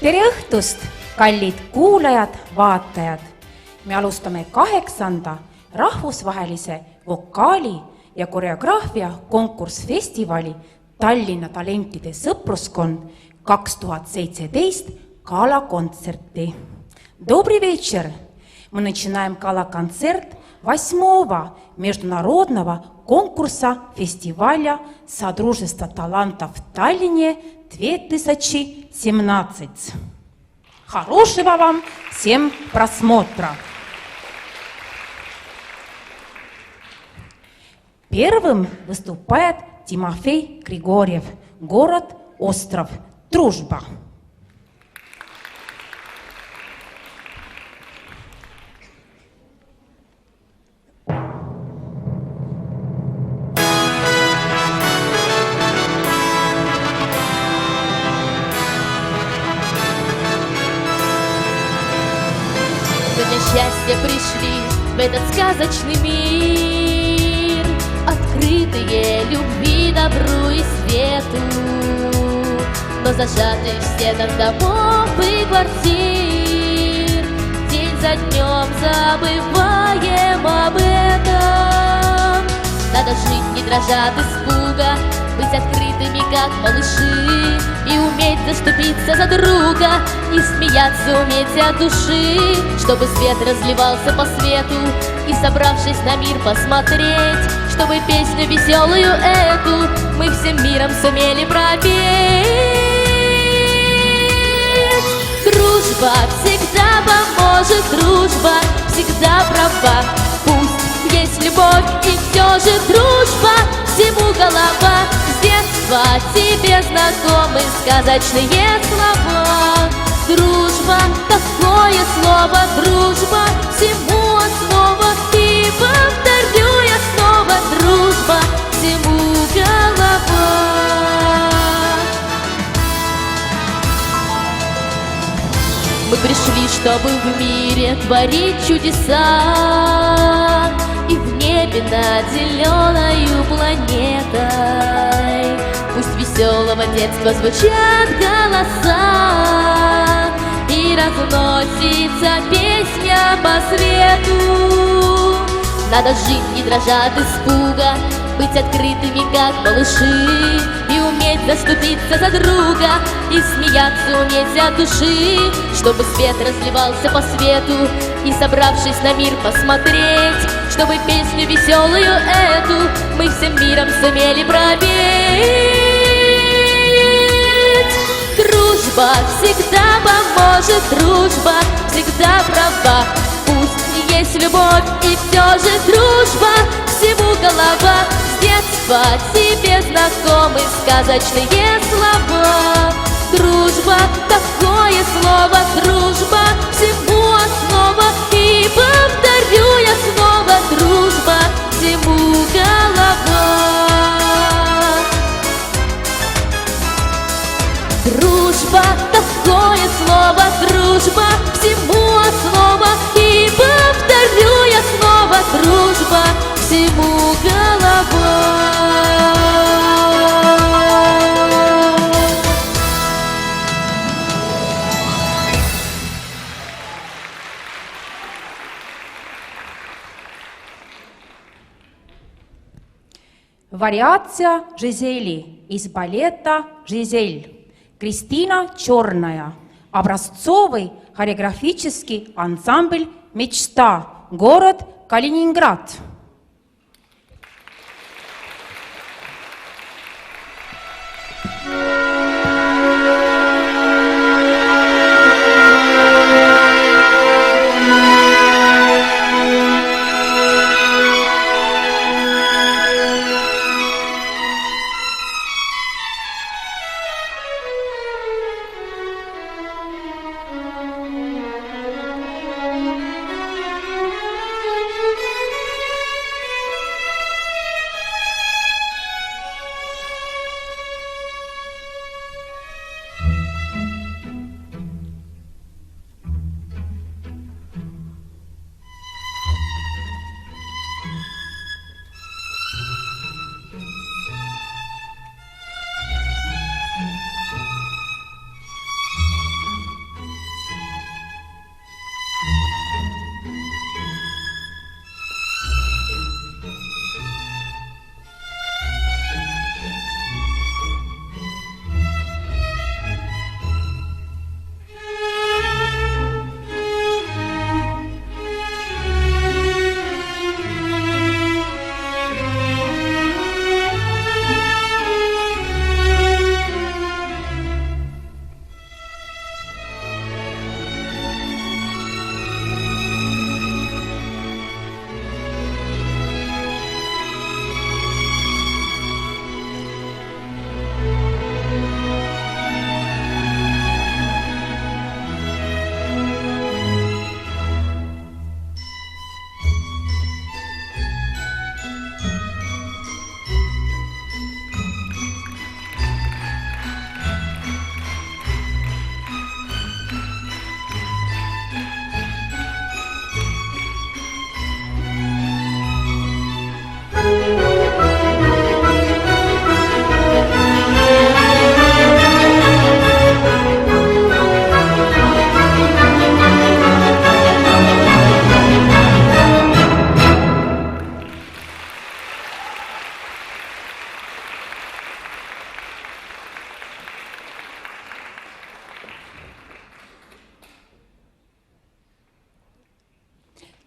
tere õhtust, kallid kuulajad, vaatajad! Me alustame 8. rahvusvahelise vokaali- ja koreograafia konkursfestivali Tallinna talentide sõpruskond 2017 гала-концерты. Добрый вечер! Мы начинаем гала-концерт 8-го международного конкурса фестиваля Содружества талантов в Таллине 2017. Хорошего вам всем просмотра! Первым выступает Тимофей Григорьев, город Остров, Дружба. Счастья пришли в этот сказочный мир, открытые любви, добру и свету, но зажаты в стенах домов и квартир. День за днем забываем об этом. Надо жить, не дрожа от испуга, быть открытыми, как малыши, и уметь заступиться за друга, и смеяться уметь от души, чтобы свет разливался по свету, и, собравшись на мир, посмотреть, чтобы песню веселую эту мы всем миром сумели пропеть. Дружба всегда поможет, дружба всегда права. Пусть есть любовь, и все же дружба всему голова. С детства тебе знакомы сказочные слова. Дружба, такое слово, дружба всему основа. И повторю я снова, дружба всему голова. Мы пришли, чтобы в мире творить чудеса, и в небе над зеленою планетой пусть веселого детства звучат голоса, и разносится песня по свету. Надо жить, не дрожа от испуга, быть открытыми, как малыши, и уметь заступиться за друга, и смеяться уметь от души, чтобы свет разливался по свету, и, собравшись на мир, посмотреть, чтобы песню веселую эту мы всем миром сумели пропеть. Дружба всегда поможет, дружба всегда права. Пусть есть любовь, и все же дружба всему голова. С детства тебе знакомы сказочные слова. Дружба, такое слово, дружба всему основа. И повторю я снова, дружба всему голова. Дружба, такое слово, дружба всему основа. И повторю я снова, дружба всему голова. Вариация Жизели из балета «Жизель». Кристина Черная. Образцовый хореографический ансамбль «Мечта», город Калининград.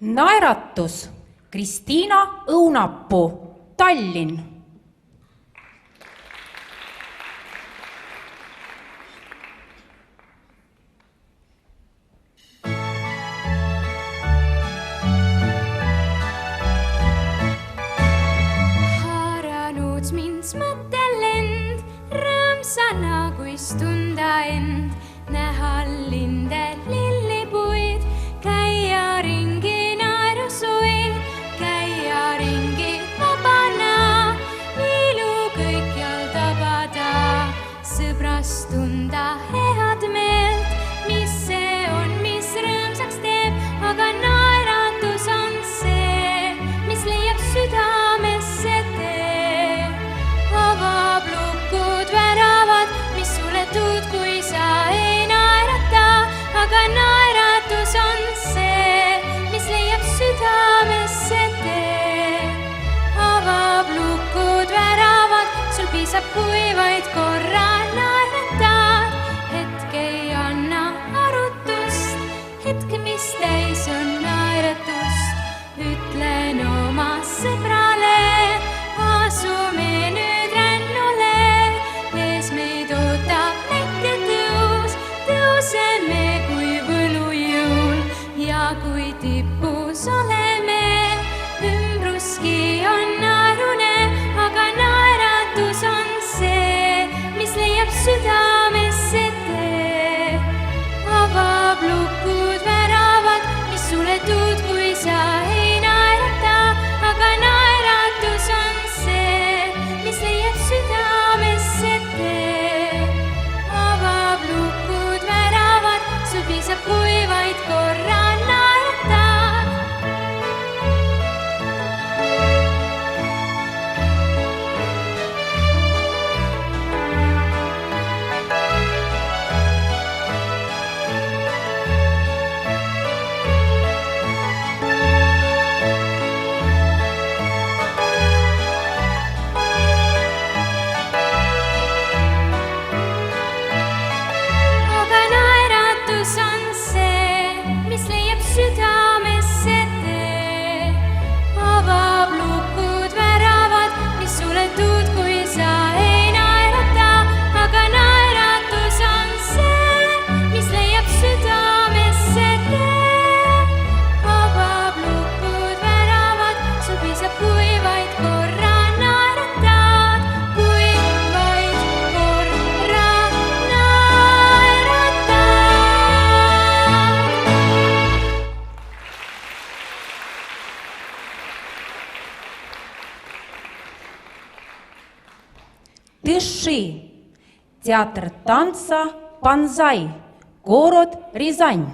Naeratus Kristiina Õunapuu, Tallinn. Haaranud mind mõttelend, rõõmsana kuis tunda end, näha linde lillipuid, käia ringi naerusuid, käia ringi vabana, ilu kõikjal tabada, sõbrast tunda head meelt, mis see on, mis rõõmsaks teeb, aga naeratus on see, mis leiab südamesse tee. Avab lukud väravad, mis suletud, kui sa ei naerata, aga naeratus on see, mis leiab südamesse tee. Avab lukud väravad, sul piisab, kui vaid korra naeratad. Hetk ei anna arutust, hetk, mis täis on naeratust. Ütlen oma sõbrale, asume nüüd rännule, ees meid ootab näite tõus, tõuseme kui võlujõul ja kui tipus oleme, ümbruski on naerune, aga naeratus on see, mis leiab südamesse tee. Avab lukud väravad, mis suletud, kui sa ei naerata, aga naeratus on see, mis leiab südamesse tee. Avab lukud väravad, sul piisab, kui vaid korra naeratad. Aga naeratus on see, mis leiab südamesse tee. Avab lukud väravad, mis suletud, kui sa ei naerata, aga naeratus on see, mis leiab südamesse tee. Avab lukud väravad, sul piisab, kui vaid korra naeratad, kui vaid korra naeratad. Дыши. Театр танца «Панзай», город Рязань.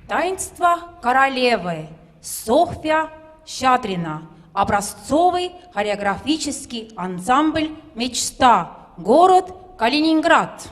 Таинство королевы Софья Щадрина. Образцовый хореографический ансамбль «Мечта». Город Калининград.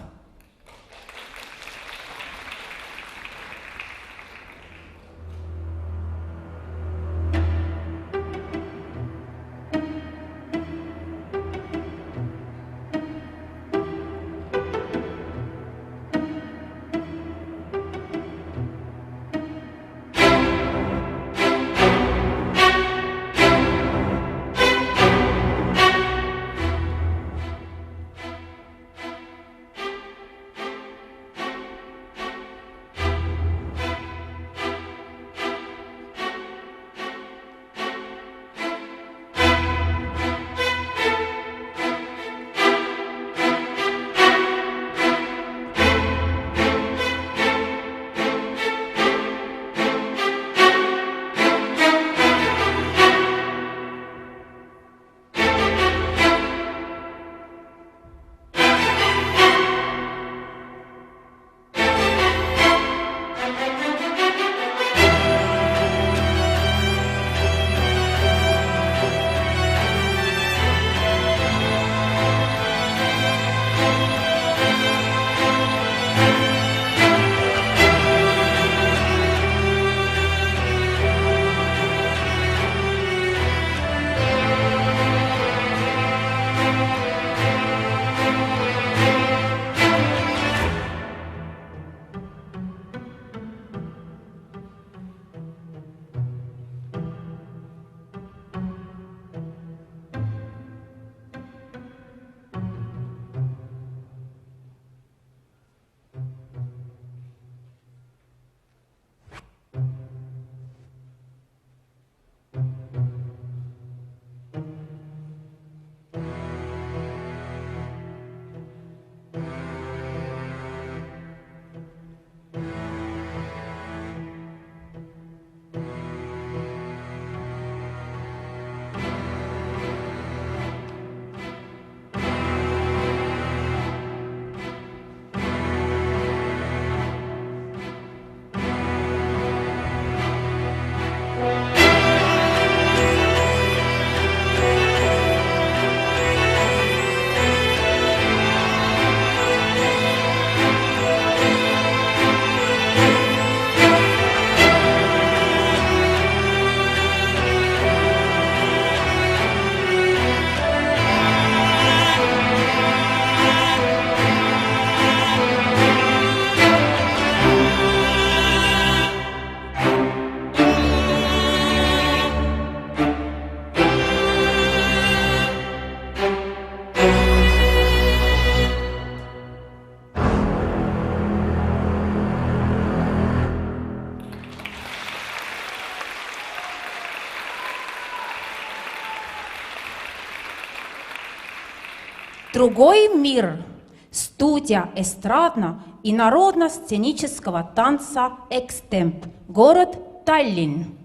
Другой мир. Студия эстрадно- и народно-сценического танца «Экстемп». Город Таллин.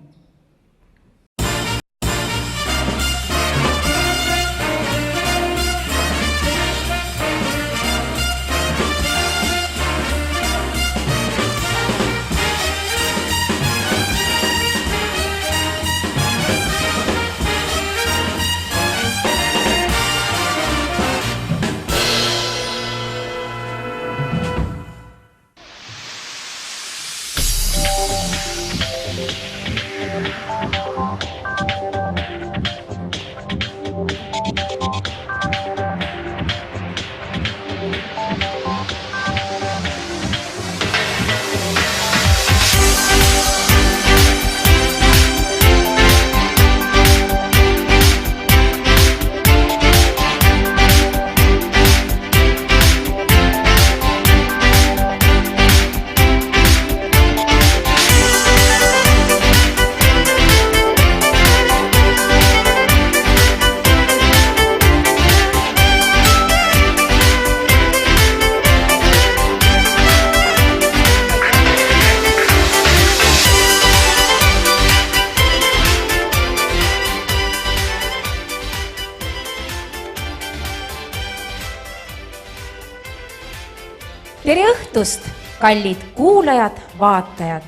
Tere õhtust, kallid kuulajad, vaatajad!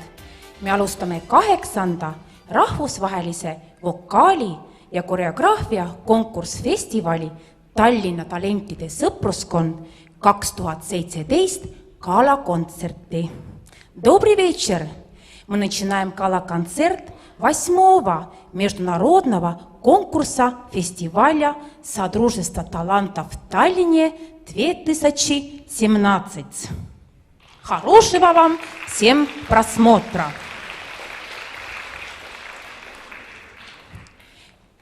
me alustame 8. rahvusvahelise vokaali- ja koreograafia konkursfestivali Tallinna talentide sõpruskond 2017 gala-kontserti. Добрый вечер! Мы начинаем гала-концерт 8-го международного конкурса фестиваля Содружества талантов в Таллине 2017. Хорошего вам всем просмотра!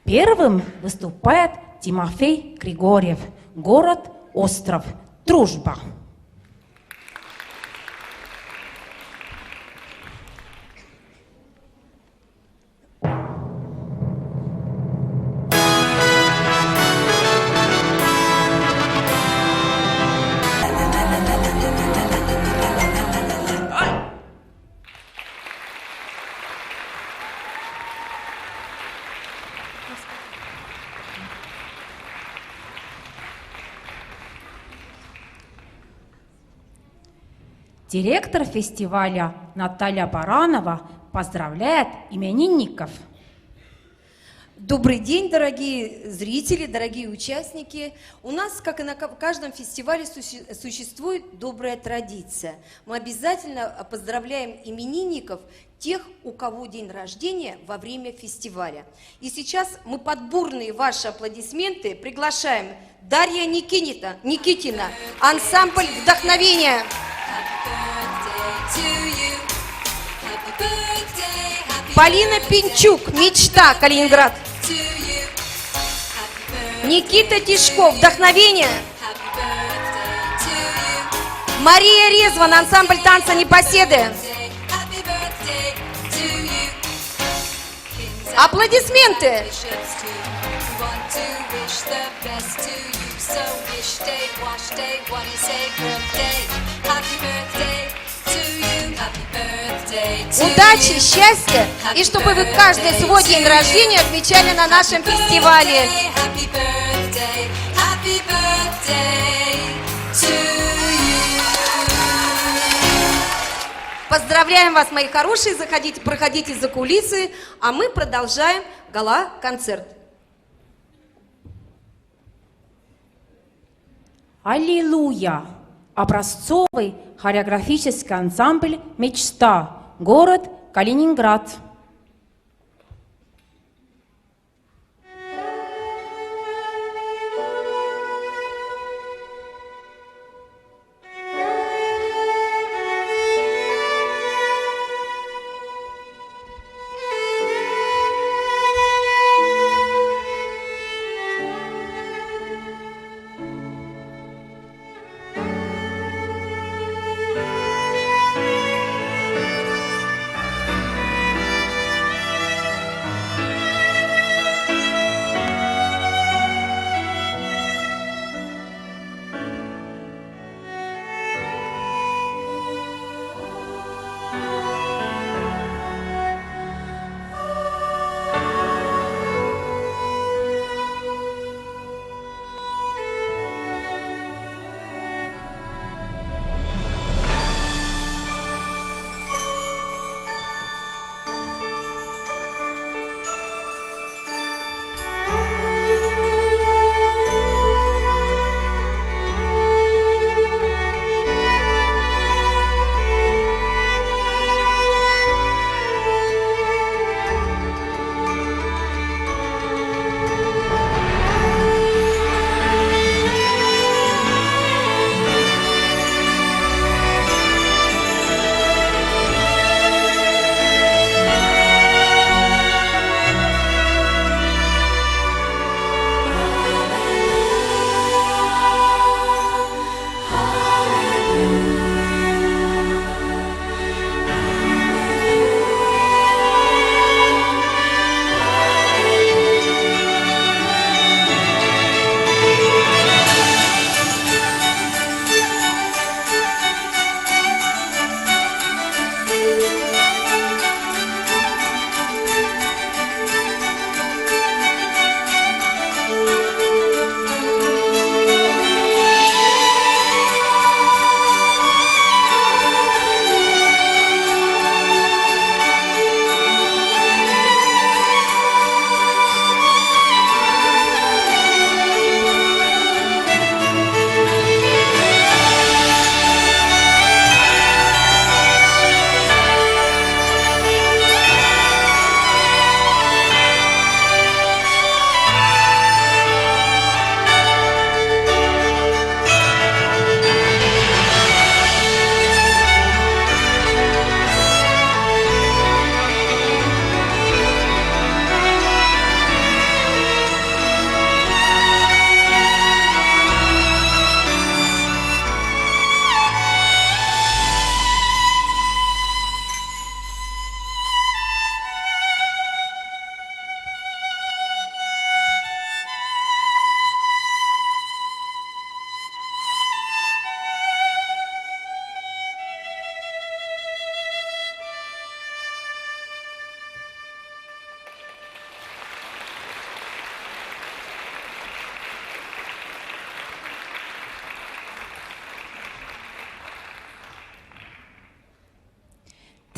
Первым выступает Тимофей Григорьев, город Остров, Дружба. Директор фестиваля Наталья Баранова поздравляет именинников. Добрый день, дорогие зрители, дорогие участники. У нас, как и на каждом фестивале, существует добрая традиция. Мы обязательно поздравляем именинников, тех, у кого день рождения во время фестиваля. И сейчас мы под бурные ваши аплодисменты приглашаем Дарья Никитина, ансамбль «Вдохновение». Полина Пинчук, «Мечта», Калининград. Никита Тишков, «Вдохновение». Мария Резван, ансамбль танца «Непоседы». Аплодисменты. Удачи, счастья, и чтобы вы каждый свой день рождения отмечали на нашем фестивале. Поздравляем вас, мои хорошие, заходите, проходите за кулисы, а мы продолжаем гала-концерт. Аллилуйя! Образцовый хореографический ансамбль «Мечта», город Калининград.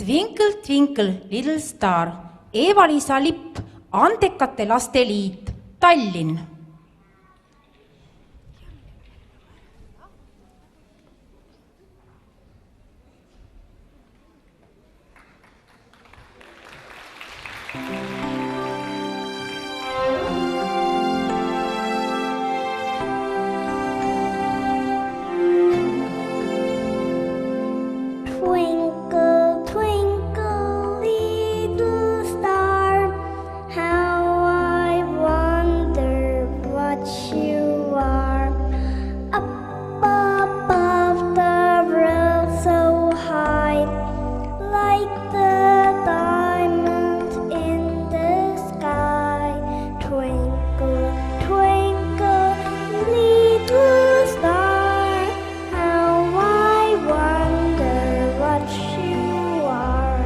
Twinkle, twinkle, little star, Eva-Liisa Lipp, Andekate Laste Liit, Tallinn. Twinkle, twinkle, little star, how I wonder what you are. Up above the world so high, like the diamond in the sky. Twinkle, twinkle, little star, how I wonder what you are.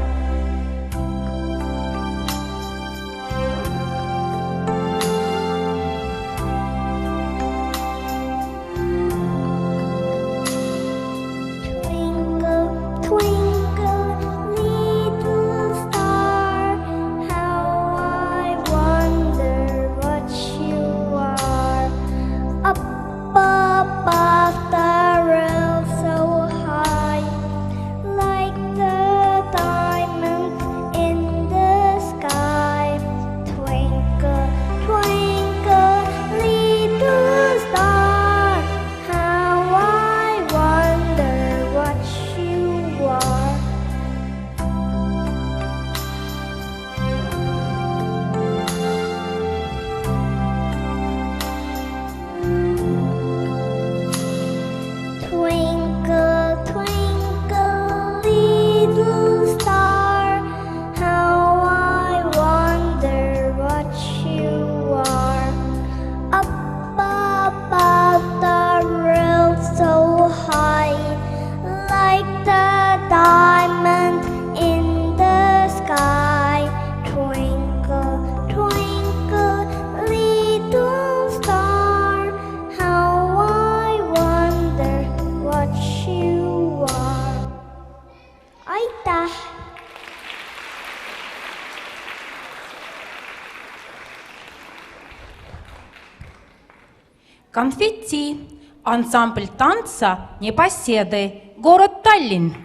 Twinkle, twinkle, little star, how I wonder what you are. Up above the world so high, like the diamond in the sky. Twinkle, twinkle, little star, how I wonder what you are. Twinkle, twinkle, little star, how I wonder what you are. Up above the world so high, like the diamond in the sky. Twinkle, twinkle, little star, how I wonder what you are. Aitäh! Конфетти, ансамбль танца «Непоседы», город Таллин.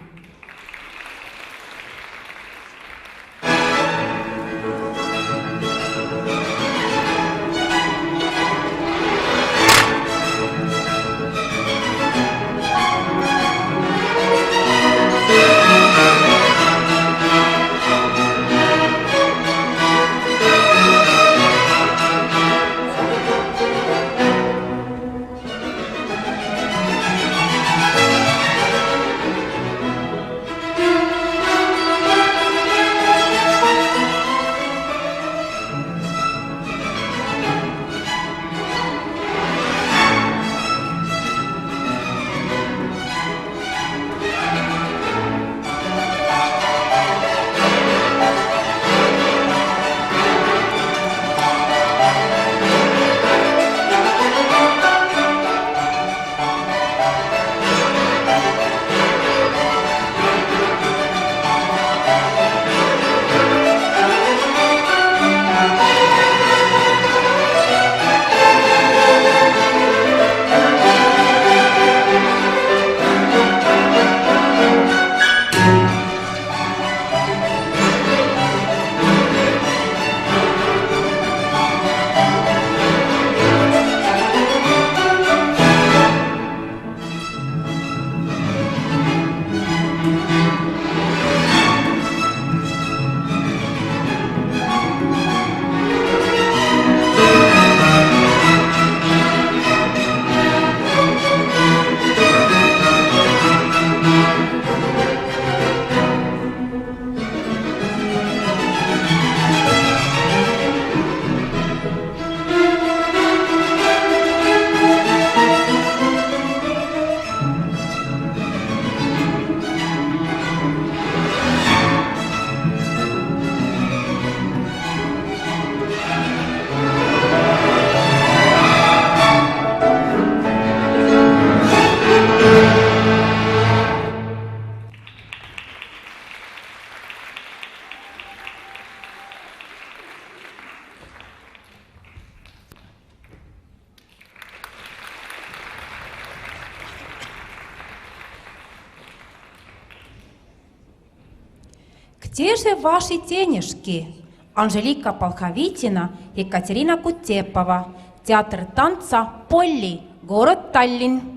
Где же ваши денежки? Анжелика Полковитина, Екатерина Кутепова. Театр танца «Полли», город Таллин.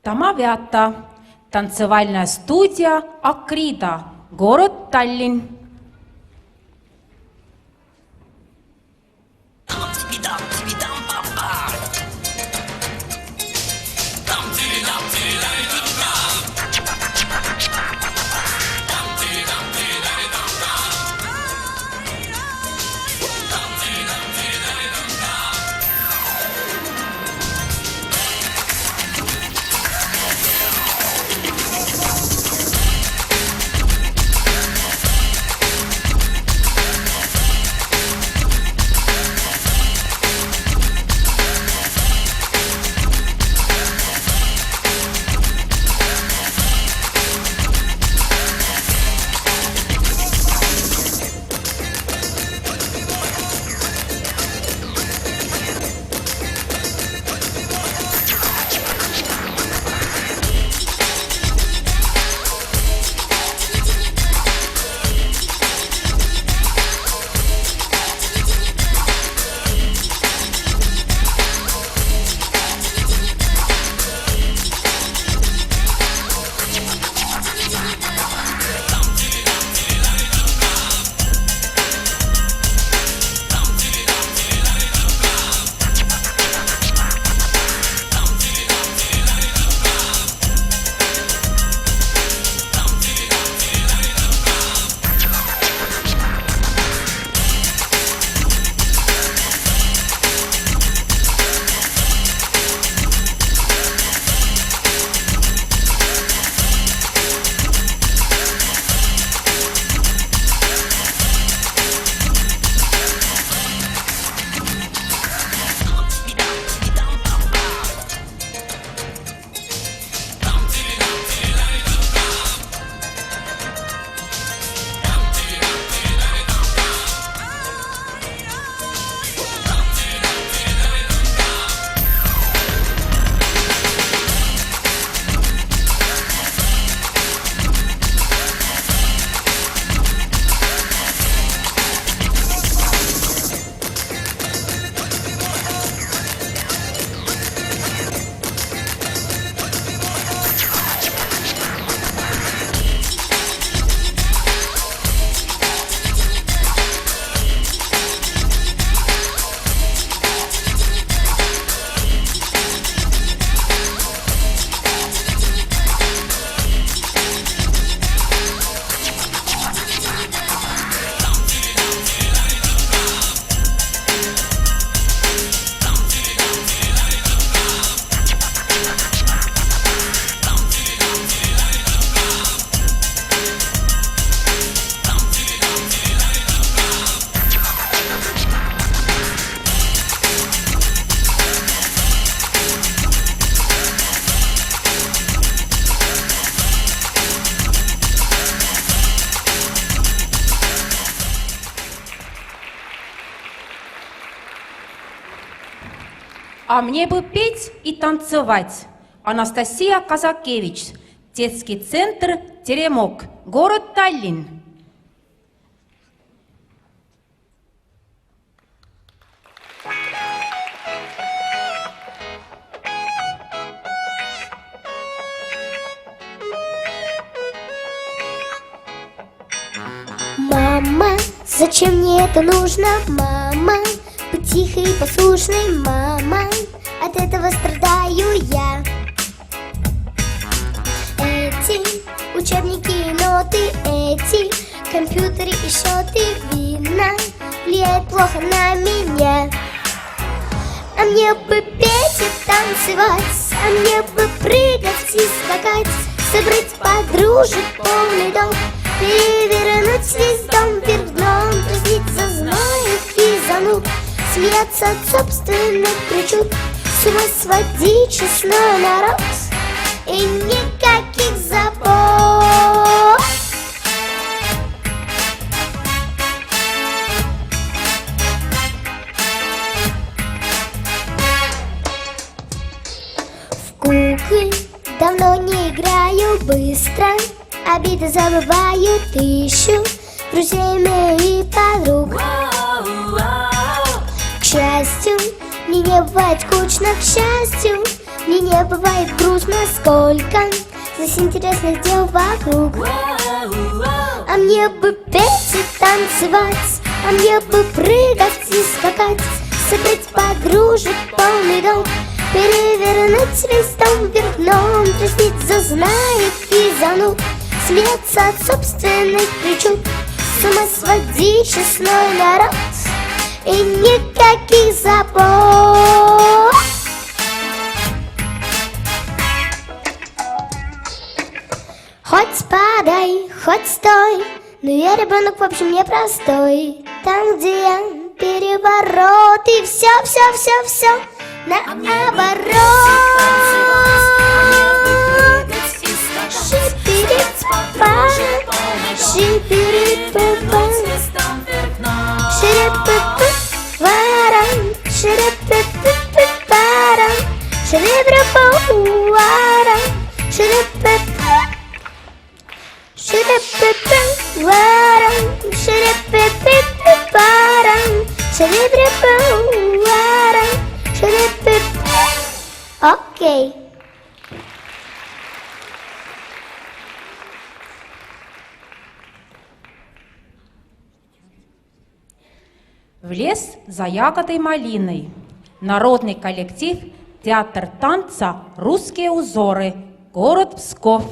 Тамавята, танцевальная студия «Акрида», город Таллин. А мне бы петь и танцевать. Анастасия Казакевич, детский центр «Теремок», город Таллин. Мама, зачем мне это нужно, мама? Быть тихой и послушной, мама. От этого страдаю я. Эти учебники и ноты, эти компьютеры и счеты, видно, влияет плохо на меня. А мне бы петь и танцевать, а мне бы прыгать и скакать, собрать подружек полный дом, перевернуть весь дом вверх дном, дразниться знаек и зануд, смеяться от собственных причуд, с ума сводить честной народ и никаких забот. В куклы давно не играю, быстро обиды забываю, ищу друзей и подруг. К счастью, мне не бывает скучно, к счастью, мне не бывает грустно, сколько здесь интересных дел вокруг. А мне бы петь и танцевать, а мне бы прыгать и скакать, собрать подружек полный дом, перевернуть весь дом вверх дном, дразнить зазнаек и зануд, смеяться от собственных причуд, с ума сводить честной народ и никаких забот. Хоть падай, хоть стой, но я ребенок, в общем, непростой. Там, где я переворот и все наоборот. Шипири-па, шипири-па-па, шири-па-па-варам, шири-па-па-па-парам, шири-па-па-варам, шири-па-па, шири-па-па-варам, шири-па-па-па-парам, шири-па-па-варам, шири-па-па. Окей. В лес за ягодой малиной. Народный коллектив «Театр танца. Русские узоры», город Псков.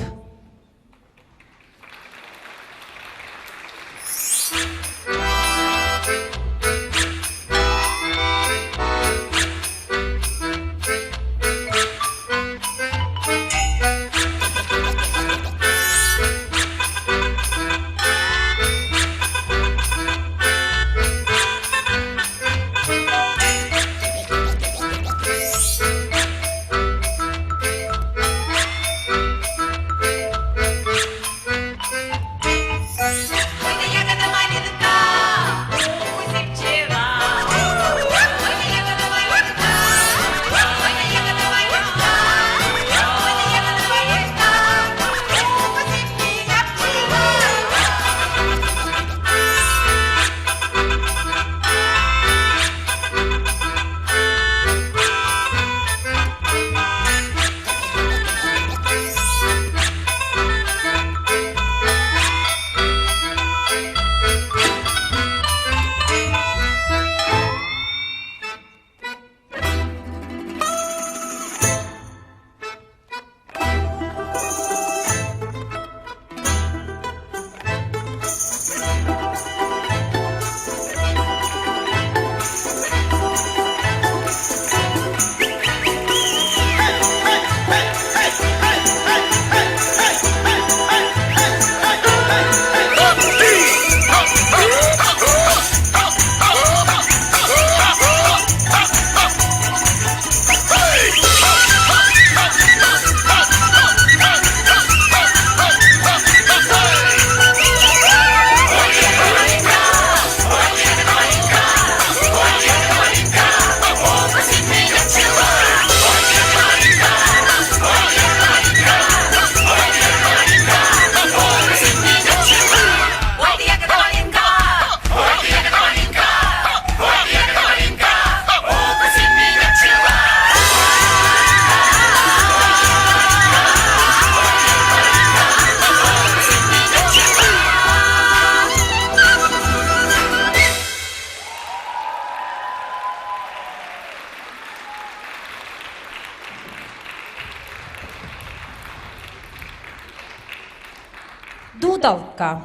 Дудалка.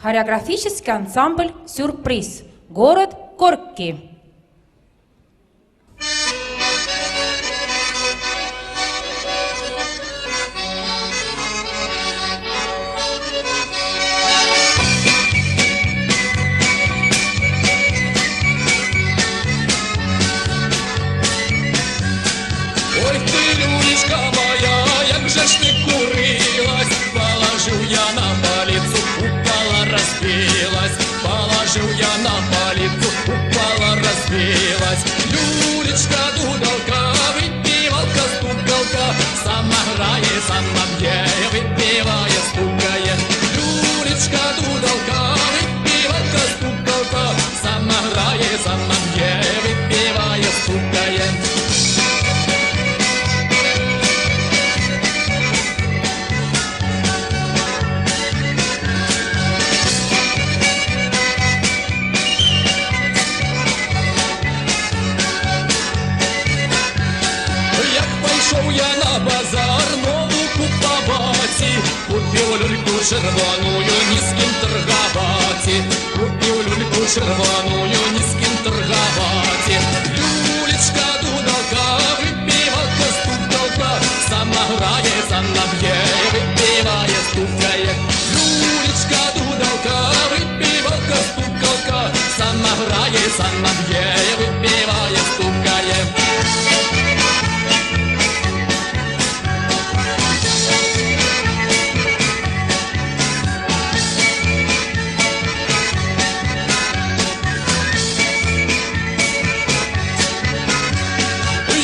Хореографический ансамбль «Сюрприз». Город Корки. Ой ти, люлечка моя, як же ж ти курилась, положил я на полицу, упала, разбилась, положил я на полицу, упала, разбилась. Люлечка, дудалка, выпивалка, стукалка, сама грає, сама б'є, випіває, стукає. Люлечка, дудалка, выпивалка, стукалка, сама грає, сама б'є, випіває, стукає. Пішов я на базар нову купувати, купив люльку червоную, ні з ким торгувати, купив люльку червоную, ні з ким торгувати. Люлечка, дудалка, випівалка, стукалка, сама грає, сама б'є, випіває, стукає. Люлечка, дудалка, випівалка, стукалка, сама грає, сама б'є, випіває, стукає.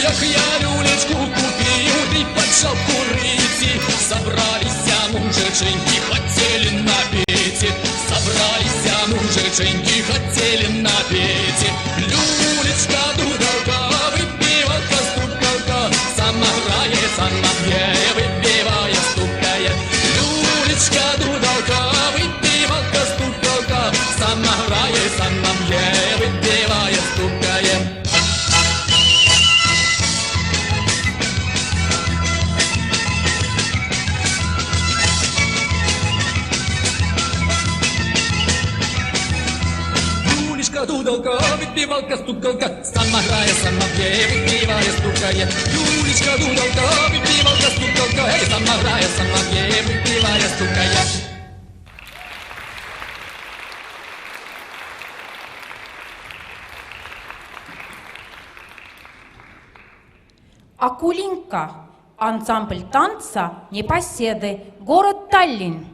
Як я люлечку купил, и почал курить, собрались мужиченьки, хотели напить, собрались мужиченьки, хотели напить. Люлечка, дудалка, выпивалка, стукалка, сама грає, сама б'є, випіває, стукає. Люлечка, дудалка, выпивалка, стукалка, сама грає, сама б'є, випіває, стукає. Дудалка, выпивалка, стукалка, сама грає, сама б'є, випіває, стукає. Юлечка, дудалка, выпивалка, стукалка, сама грає, сама б'є, випіває, стукає. Акулинка. Ансамбль танца «Непоседы». Город Таллин.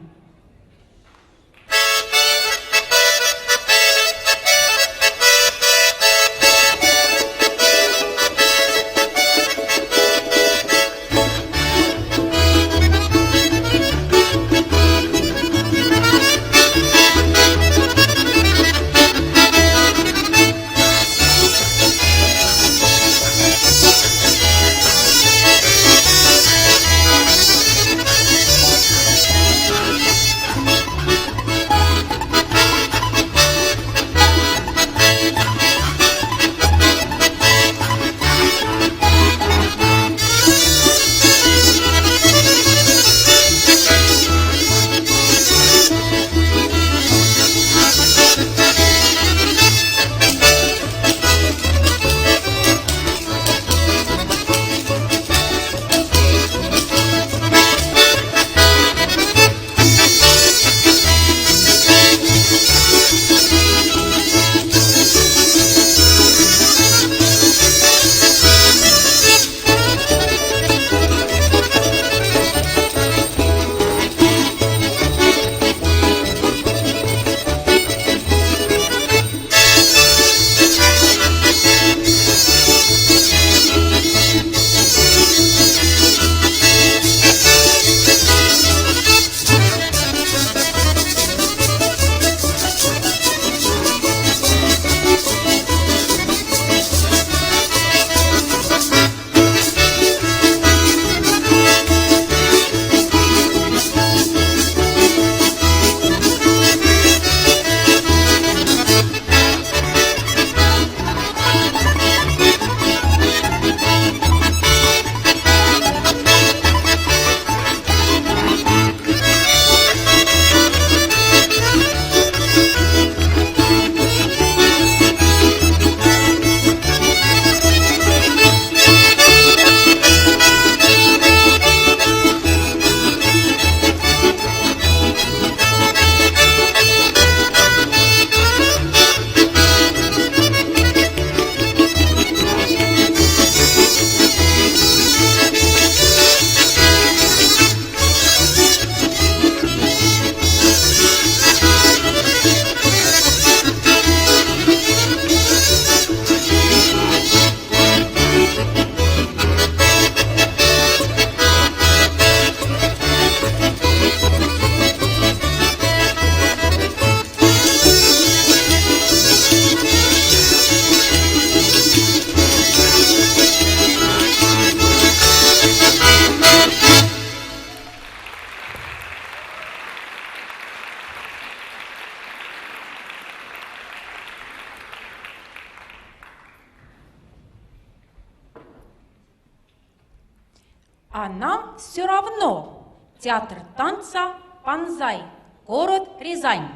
А нам все равно. Театр танца «Панзай», город Рязань.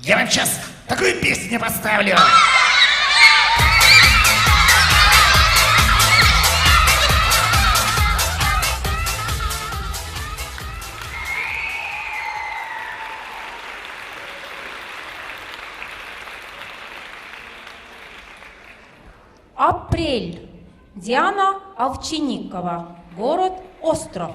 Я вам сейчас такую песню поставлю. Апрель. Диана Овчинникова. Город Остров.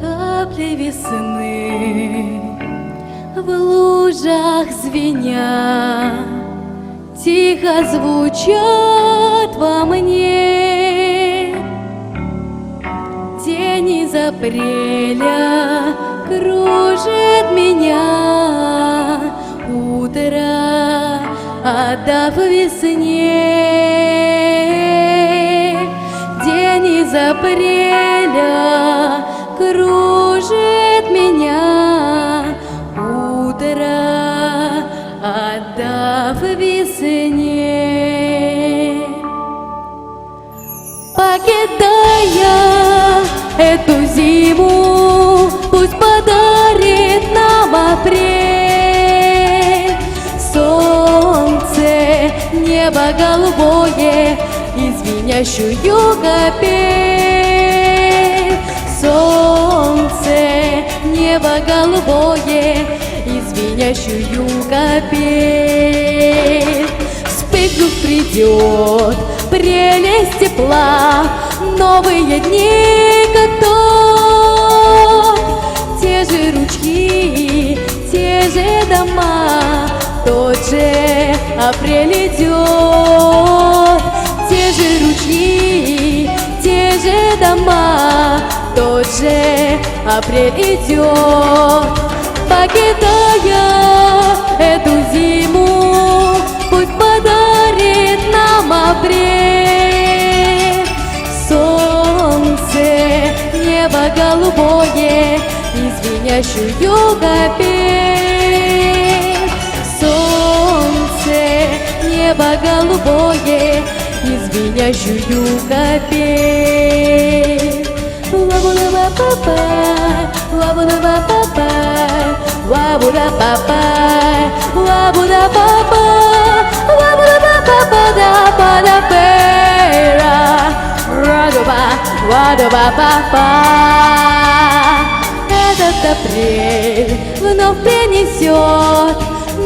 Капли весны в лужах звеня тихо звучат во мне. День из апреля кружит меня, утро отдав весне. День из апреля кружит меня, утро отдав весне. Покидая эту зиму, пусть подарит нам апрель. Солнце, небо голубое и звенящую капель. Солнце, небо голубое и звенящую капель. Вспыхнув придет прелесть тепла, новые дни, как тот. Те же ручьи, те же дома, тот же апрель идет. Те тот же апрель идет, покидая эту зиму, пусть подарит нам апрель. Солнце, небо голубое, извиняющую капель. Солнце, небо голубое, извиняющую капель. Ла-бу-ла-ба-ба-ба, ла-бу-ла-ба-ба-ба, ла-бу-ла-ба-ба, ла-бу-ла-ба-ба, ла-бу-ла-ба-ба-ба-да-ба-да-бэ-ра, ра-ду-ба, ла-ду-ба-ба-ба. Этот апрель вновь принесет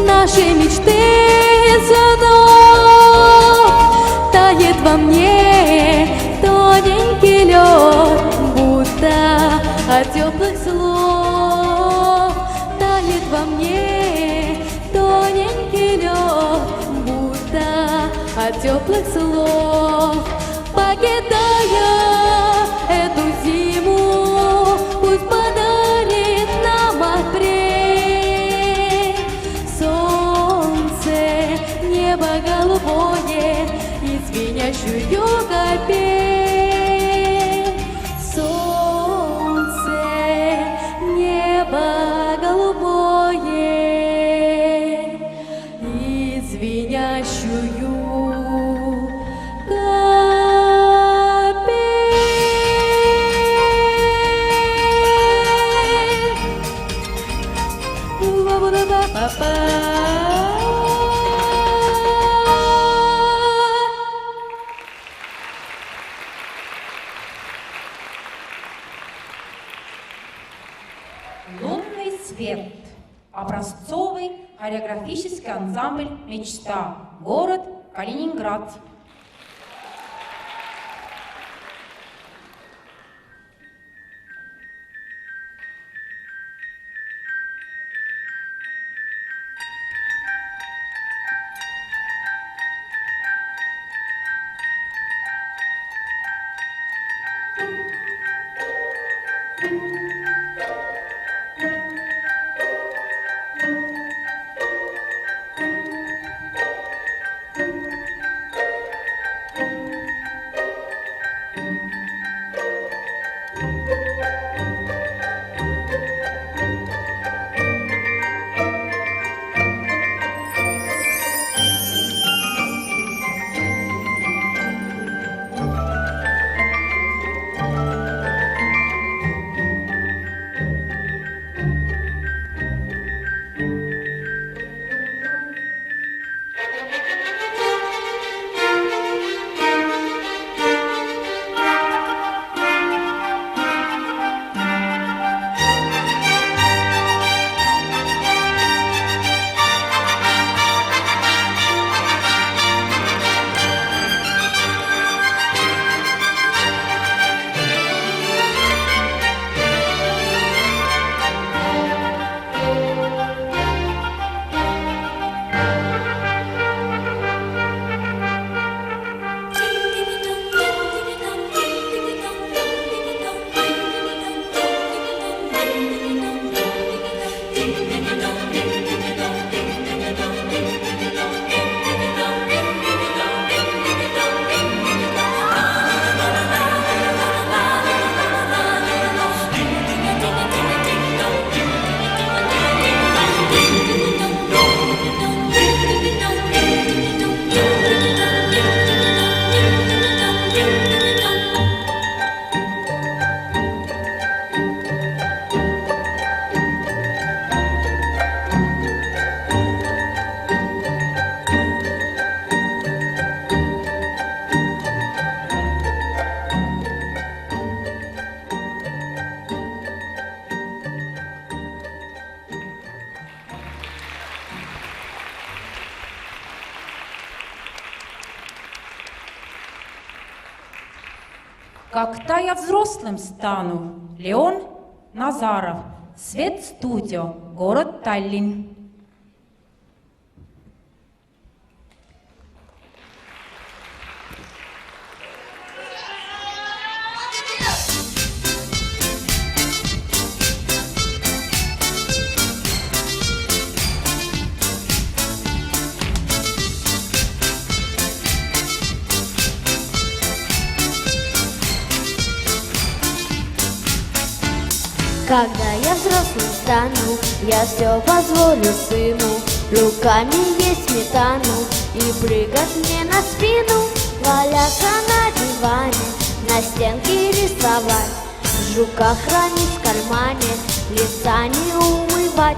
наши мечты снов. Тает во мне тоненький лед, будто от теплых слов. Тает во мне тоненький лед, будто от теплых слов. Покидая эту зиму, пусть подарит нам апрель. Солнце, небо голубое, извиняющую капель. Солнце, небо голубое, извиняющую Лунный свет. Образцовый хореографический ансамбль «Мечта». Город Калининград. Когда я взрослым стану. Леон Назаров. Свет Студио. Город Таллин. Когда я взрослым стану, я все позволю сыну руками есть сметану и прыгать мне на спину, валяться на диване, на стенке рисовать, жука хранить в кармане, лица не умывать.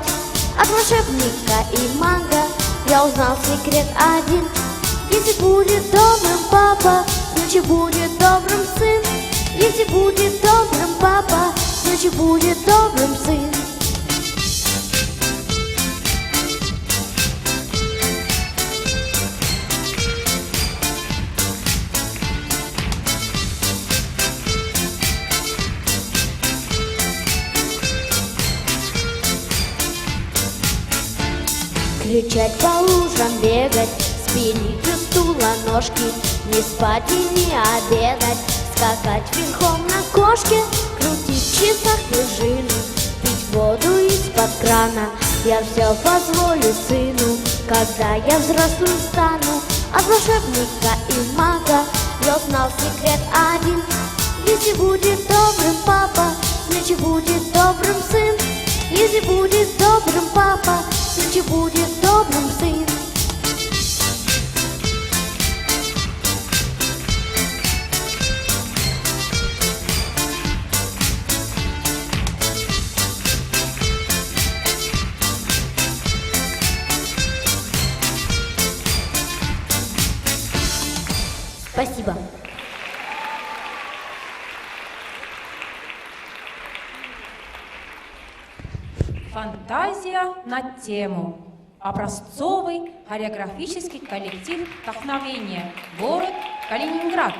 От волшебника и мага я узнал секрет один: если будет добрым папа, значит будет добрым сын. Если будет добрым папа, значит будет добрым сын. Кричать по лужам, бегать, спилить у стула ножки, не спать и не обедать, скакать верхом на кошке, крутить в часах пружины, пить воду из-под крана. Я все позволю сыну, когда я взрослым стану. От волшебника и мага я узнал секрет один: если будет добрым папа, значит будет добрым сын. Если будет добрым папа, значит будет добрым сын. Спасибо. Фантазия на тему. Образцовый хореографический коллектив «Вдохновение». Город Калининград.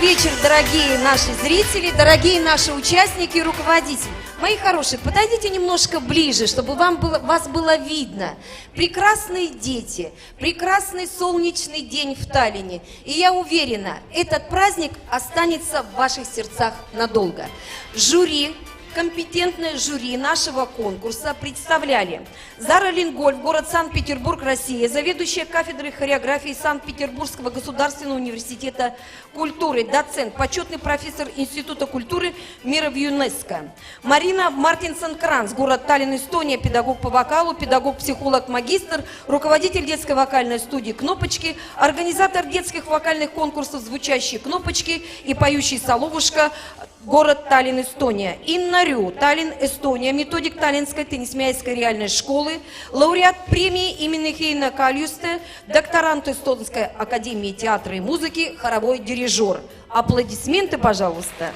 вечер, дорогие наши зрители, дорогие наши участники и руководители. Мои хорошие, подойдите немножко ближе, чтобы вас было видно. Прекрасные дети, прекрасный солнечный день в Таллине. И я уверена, этот праздник останется в ваших сердцах надолго. Жюри, компетентное жюри нашего конкурса представляли Зара Лингольф, город Санкт-Петербург, Россия, заведующая кафедрой хореографии Санкт-Петербургского государственного университета культуры, доцент, почетный профессор Института культуры мира в ЮНЕСКО. Марина Мартинсон-Кранц, город Таллин, Эстония, педагог по вокалу, педагог-психолог, магистр, руководитель детской вокальной студии «Кнопочки», организатор детских вокальных конкурсов «Звучащие кнопочки» и «Поющий соловушка», город Таллин, Эстония. Инна Рю, Таллин, Эстония, методик Таллинской теннисмейской реальной школы, лауреат премии имени Хейна Кальюсте, докторант Эстонской академии театра и музыки, хоровой дирижер. Аплодисменты, пожалуйста.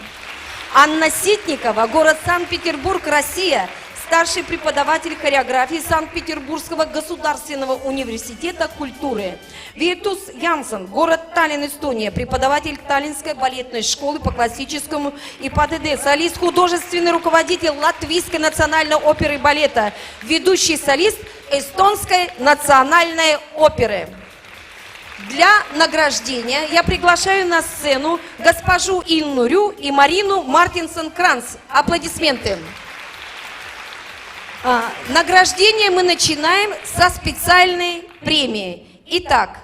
Анна Ситникова, город Санкт-Петербург, Россия, старший преподаватель хореографии Санкт-Петербургского государственного университета культуры. Витус Янсен, город Таллин, Эстония, преподаватель Таллинской балетной школы по классическому и по ДД, солист, художественный руководитель Латвийской национальной оперы и балета, ведущий солист Эстонской национальной оперы. Для награждения я приглашаю на сцену госпожу Инну Рю и Марину Мартинсон-Кранц. Аплодисменты. Награждение мы начинаем со специальной премии. Итак,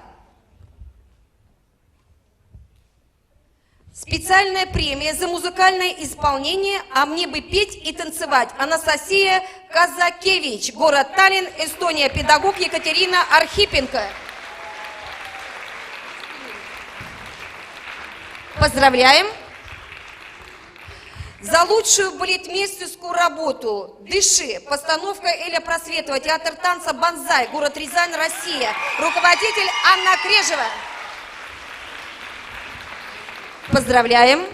специальная премия за музыкальное исполнение «А мне бы петь и танцевать». Анастасия Казакевич, город Таллин, Эстония, педагог Екатерина Архипенко. Поздравляем! За лучшую балетмейстерскую работу «Дыши», постановка Эля Просветова, театр танца «Бонзай», город Рязань, Россия, руководитель Анна Крежева. Поздравляем!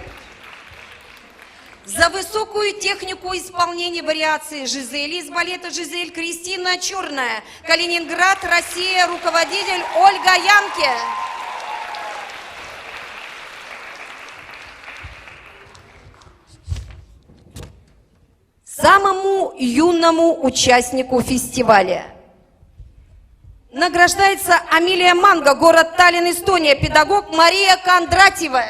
За высокую технику исполнения вариации Жизели из балета «Жизель» Кристина Черная, Калининград, Россия, руководитель Ольга Янке. Самому юному участнику фестиваля награждается Амилия Манго, город Таллин, Эстония, педагог Мария Кондратьева.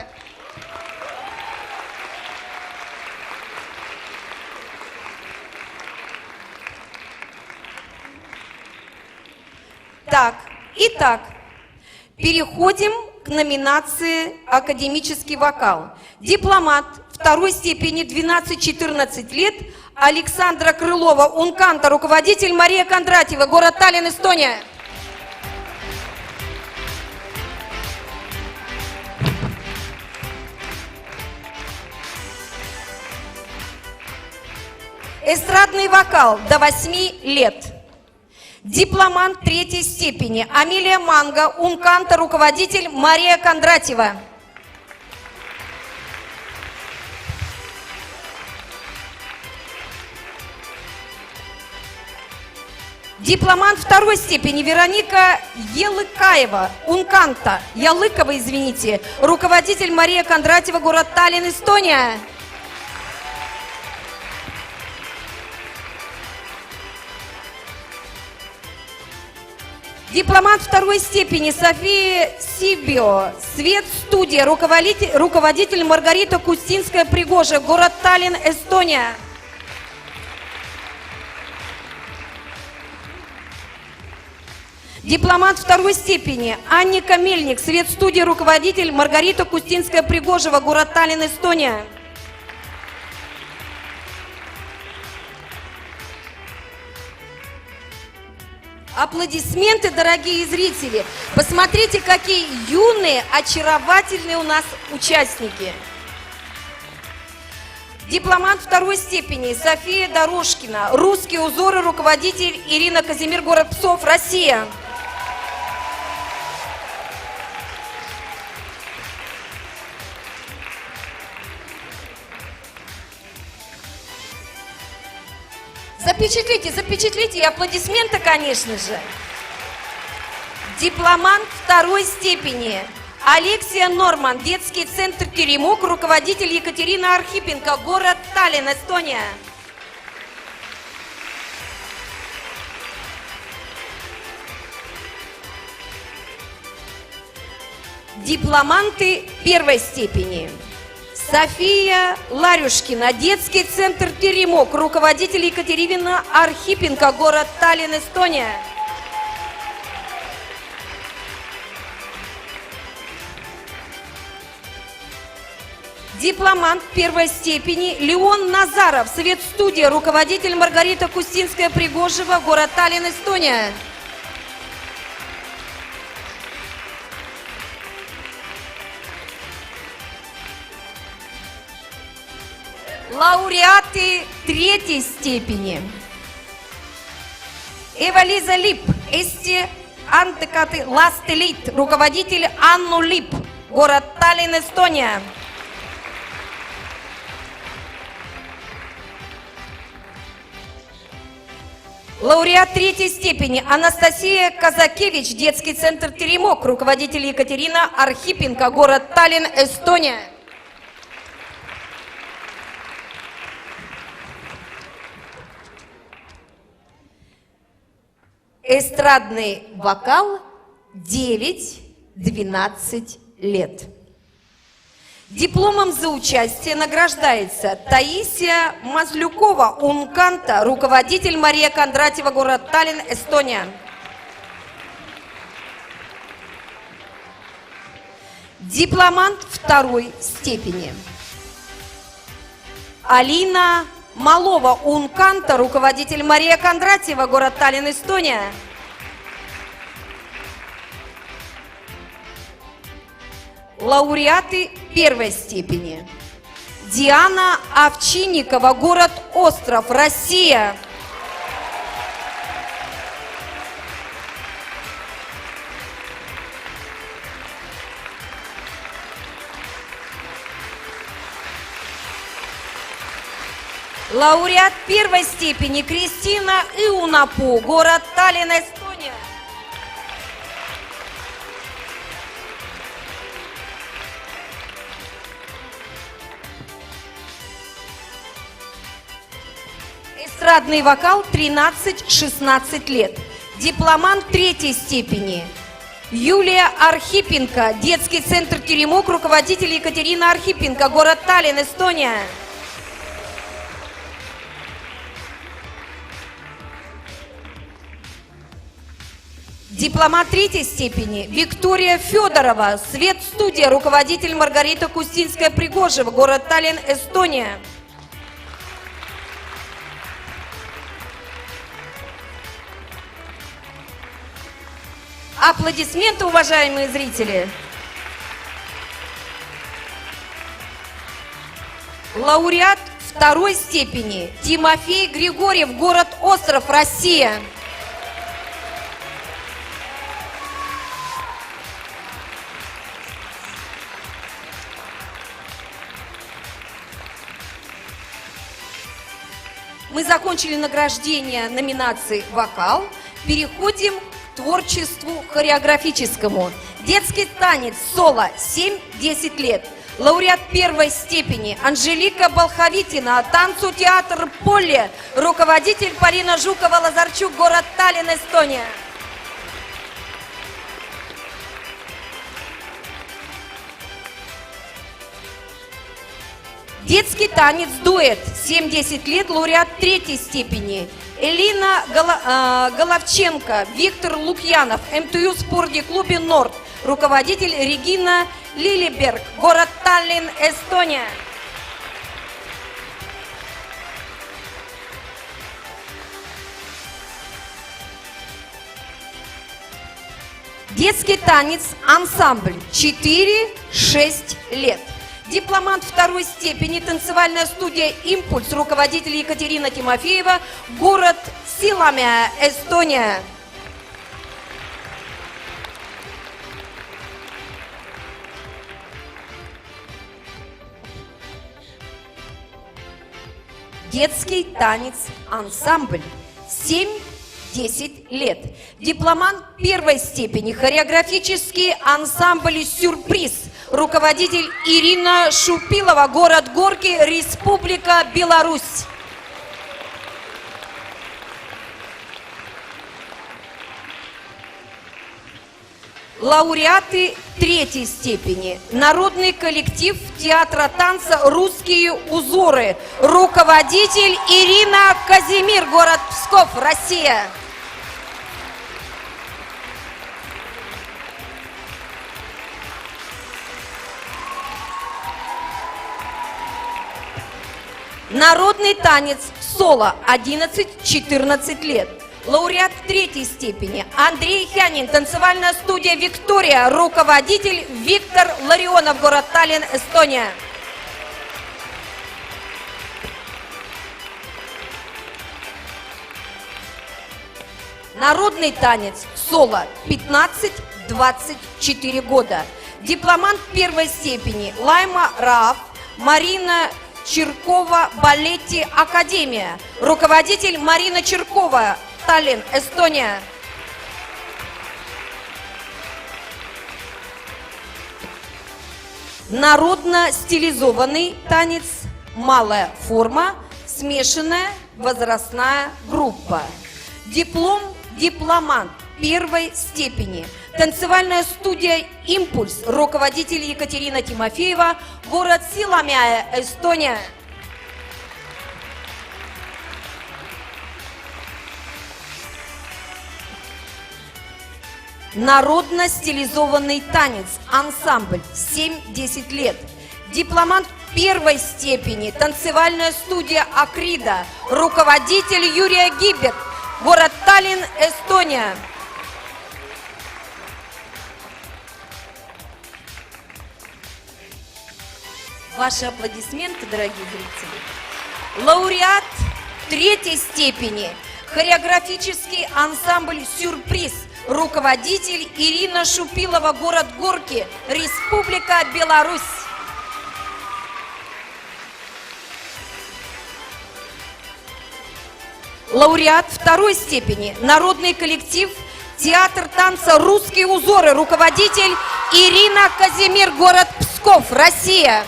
Итак, переходим к номинации «Академический вокал». Дипломат второй степени 12-14 лет Александра Крылова, унканта, руководитель Мария Кондратьева, город Таллин, Эстония. Эстрадный вокал до 8 лет. Дипломант третьей степени Амилия Манго, унканта, руководитель Мария Кондратьева. Дипломант второй степени Вероника Ялыкова, руководитель Мария Кондратьева, город Таллин, Эстония. Дипломант второй степени София Сибио, Свет-студия, руководитель Маргарита Кустинская-Пригожа, город Таллин, Эстония. Дипломант второй степени Анника Мельник, Свет-студия, руководитель Маргарита Кустинская-Пригожева, город Таллин, Эстония. Аплодисменты, дорогие зрители. Посмотрите, какие юные, очаровательные у нас участники. Дипломант второй степени София Дорожкина, русские узоры, руководитель Ирина Казимир, город Псов, Россия. Запечатлите, и аплодисменты, конечно же. Дипломант второй степени Алексия Норман, детский центр «Теремок», руководитель Екатерина Архипенко, город Таллин, Эстония. Дипломанты первой степени. София Ларюшкина, детский центр «Теремок», руководитель Екатерина Архипенко, город Таллин, Эстония. Дипломант первой степени Леон Назаров, Свет-студия, руководитель Маргарита Кустинская-Пригожева, город Таллин, Эстония. Лауреаты третьей степени. Эва-Лиза Лип, Эсти Антекаты Ластелит, руководитель Анну Лип, город Таллин, Эстония. Лауреат третьей степени Анастасия Казакевич, детский центр «Теремок», руководитель Екатерина Архипенко, город Таллин, Эстония. Эстрадный вокал 9-12 лет. Дипломом за участие награждается Таисия Мазлюкова, Унканта, руководитель Мария Кондратьева, город Таллин, Эстония. Дипломант второй степени. Алина Малова, Унканта, руководитель Мария Кондратьева, город Таллин, Эстония. Лауреаты первой степени. Диана Овчинникова, город Остров, Россия. Лауреат первой степени Кристина Иунапу, город Таллин, Эстония. Эстрадный вокал 13-16 лет. Дипломант третьей степени. Юлия Архипенко, детский центр «Теремок», руководитель Екатерина Архипенко, город Таллин, Эстония. Дипломат третьей степени Виктория Федорова, Свет-студия, руководитель Маргарита Кустинская-Пригожева, город Таллин, Эстония. Аплодисменты, уважаемые зрители. Лауреат второй степени Тимофей Григорьев, город Остров, Россия. Мы закончили награждение номинации «Вокал». Переходим к творчеству хореографическому. Детский танец соло 7-10 лет. Лауреат первой степени Анжелика Болховитина, танцу театр «Поле», руководитель Полина Жукова-Лазарчук, город Таллин, Эстония. Детский танец дуэт 7-10 лет, лауреат третьей степени Элина Головченко, Виктор Лукьянов, МТУ спортклубе «Норд», руководитель Регина Лилиберг, город Таллин, Эстония. Детский танец ансамбль 4-6 лет. Дипломант второй степени, танцевальная студия «Импульс», руководитель Екатерина Тимофеева, город Силамя, Эстония. Детский танец ансамбль 7-10 лет. Дипломант первой степени, хореографический ансамбль «Сюрприз», руководитель Ирина Шупилова, город Горки, Республика Беларусь. Лауреаты третьей степени. Народный коллектив театра танца «Русские узоры». Руководитель Ирина Казимир, город Псков, Россия. Народный танец соло 11-14 лет. Лауреат третьей степени Андрей Хянин, танцевальная студия «Виктория», руководитель Виктор Ларионов, город Таллин, Эстония. Народный танец соло 15-24 года. Дипломант первой степени Лайма Раав, Марина Чиркова, Балетти Академия, руководитель Марина Чиркова, Таллин, Эстония. Народно-стилизованный танец, малая форма, смешанная возрастная группа. Дипломант первой степени. Танцевальная студия «Импульс», руководитель Екатерина Тимофеева, город Силамяя, Эстония. Народно-стилизованный танец, ансамбль 7-10 лет. Дипломант первой степени, танцевальная студия «Акрида», руководитель Юрия Гибет, город Таллин, Эстония. Ваши аплодисменты, дорогие зрители. Лауреат третьей степени, хореографический ансамбль «Сюрприз», руководитель Ирина Шупилова, город Горки, Республика Беларусь. Лауреат второй степени, народный коллектив театр танца «Русские узоры», руководитель Ирина Казимир, город Псков, Россия.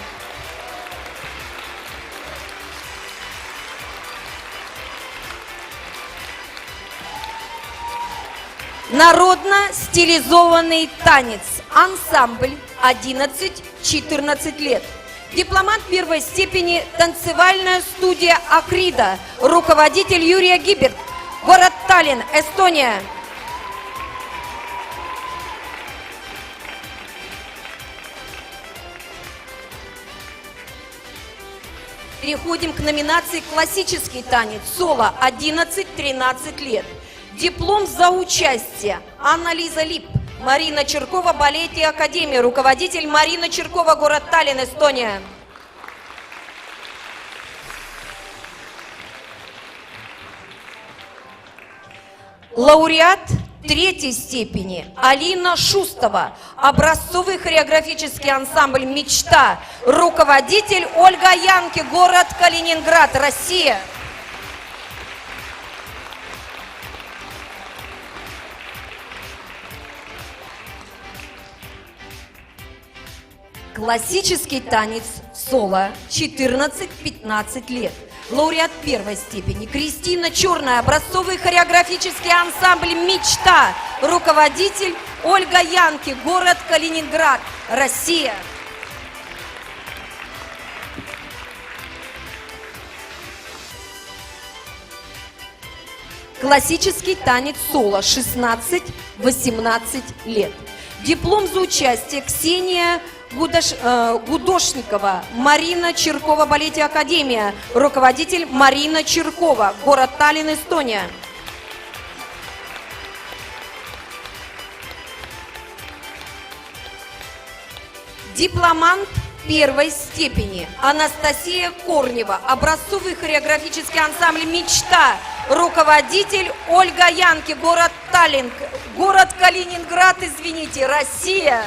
Народно-стилизованный танец, ансамбль 11-14 лет. Дипломант первой степени, танцевальная студия «Акрида», руководитель Юрия Гиберт, город Таллин, Эстония. Переходим к номинации «Классический танец» соло 11-13 лет. Диплом за участие Анна-Лиза Лип, Марина Чиркова, Балетти Академия, руководитель Марина Чиркова, город Таллин, Эстония. Лауреат третьей степени Алина Шустова, образцовый хореографический ансамбль «Мечта», руководитель Ольга Янки, город Калининград, Россия. Классический танец соло 14-15 лет. Лауреат первой степени Кристина Черная, образцовый хореографический ансамбль «Мечта», руководитель Ольга Янки, город Калининград, Россия. Классический танец соло 16-18 лет. Диплом за участие Ксения Гудошникова, Марина Чиркова, Балетти Академия, руководитель Марина Чиркова, город Таллин, Эстония. Дипломант первой степени Анастасия Корнева, образцовый хореографический ансамбль «Мечта», руководитель Ольга Янки, город Таллин, город Калининград, извините, Россия.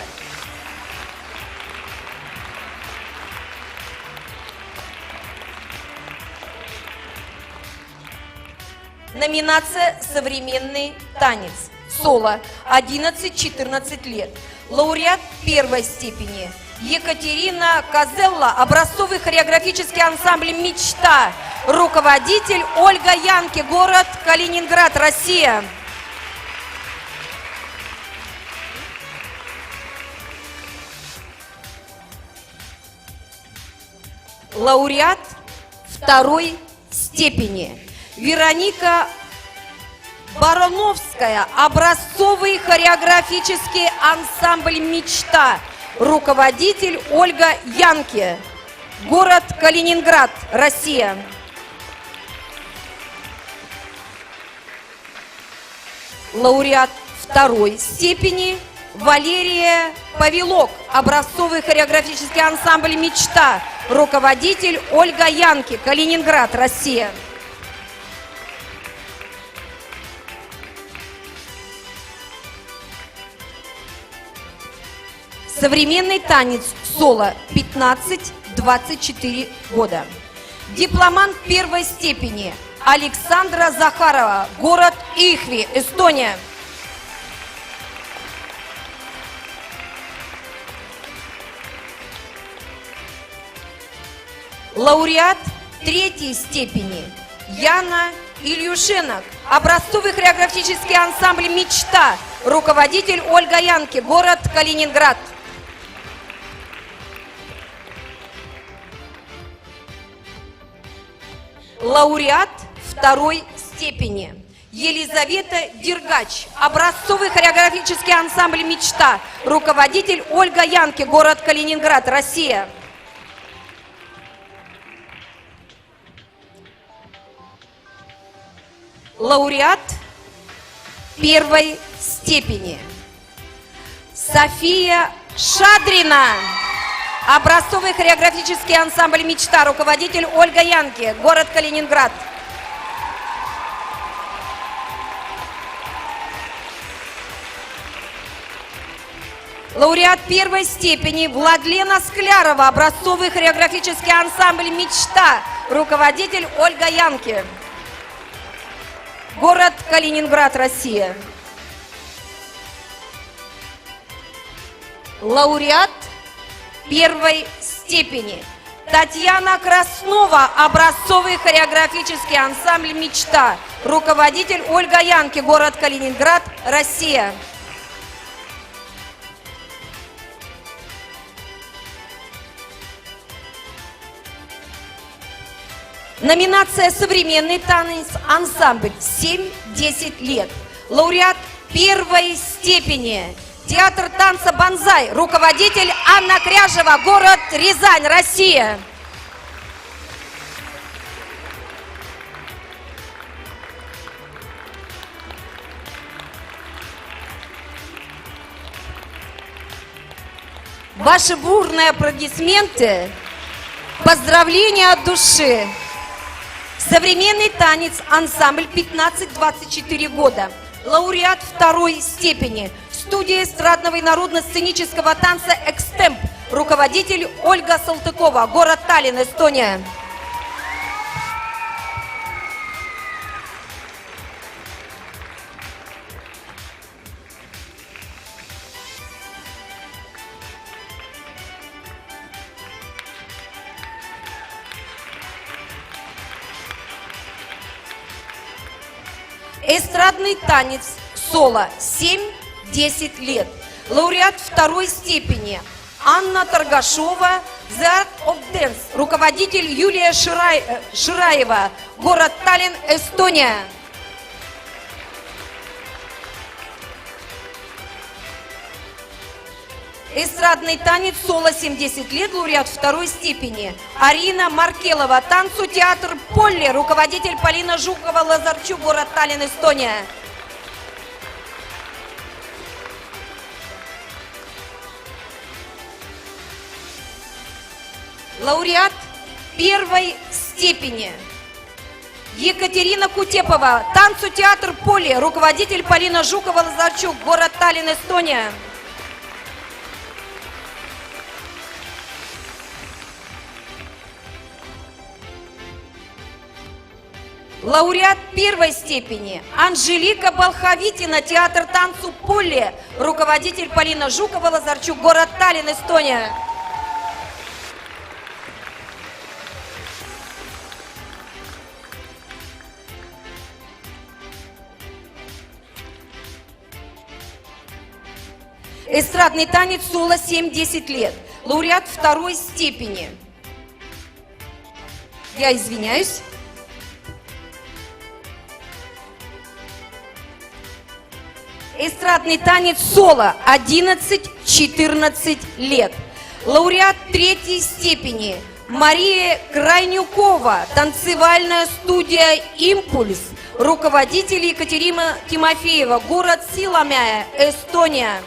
Номинация «Современный танец». соло 11-14 лет. Лауреат первой степени Екатерина Козелла, образцовый хореографический ансамбль «Мечта». Руководитель Ольга Янки, город Калининград, Россия. Лауреат второй степени Вероника Барановская, образцовый хореографический ансамбль «Мечта». Руководитель Ольга Янки, город Калининград, Россия. Лауреат второй степени Валерия Павелок, образцовый хореографический ансамбль «Мечта». Руководитель Ольга Янки, Калининград, Россия. Современный танец соло 15-24 года. Дипломант первой степени Александра Захарова, город Ихви, Эстония. Лауреат третьей степени Яна Ильюшенок, образцовый хореографический ансамбль «Мечта». Руководитель Ольга Янки, город Калининград. Лауреат второй степени Елизавета Дергач, образцовый хореографический ансамбль «Мечта». Руководитель Ольга Янки, город Калининград, Россия. Лауреат первой степени София Шадрина, образцовый хореографический ансамбль «Мечта». Руководитель Ольга Янки, город Калининград. Лауреат первой степени Владлена Склярова, образцовый хореографический ансамбль «Мечта». Руководитель Ольга Янки, город Калининград, Россия. Лауреат первой степени Татьяна Краснова, образцовый хореографический ансамбль «Мечта». Руководитель Ольга Янки, город Калининград, Россия. Номинация «Современный танец», ансамбль 7-10 лет. Лауреат первой степени театр танца «Бонзай». Руководитель Анна Кряжева, город Рязань, Россия. Ваши бурные аплодисменты, поздравления от души. Современный танец, ансамбль 15-24 года. Лауреат второй степени студия эстрадного и народно-сценического танца «Экстемп». Руководитель Ольга Салтыкова, город Таллин, Эстония. Эстрадный танец соло 7-10 лет. Лауреат второй степени Анна Торгашова, The Art of Dance. Руководитель Юлия Шираева, город Таллин, Эстония. Эстрадный танец соло 7-10 лет. Лауреат второй степени Арина Маркелова, танцу театр Полли. Руководитель Полина Жукова-Лазарчук, город Таллин, Эстония. Лауреат первой степени Екатерина Кутепова, танцу театр Полли. Руководитель Полина Жукова-Лазарчук, город Таллин, Эстония. Лауреат первой степени Анжелика Балховитина, театр танцу «Поле», руководитель Полина Жукова-Лазарчук, город Таллин, Эстония. Эстрадный танец соло 7-10 лет. Лауреат второй степени. Я извиняюсь. Эстрадный танец соло 11-14 лет. Лауреат третьей степени Мария Крайнюкова, танцевальная студия «Импульс», руководитель Екатерина Тимофеева, город Силамяя, Эстония.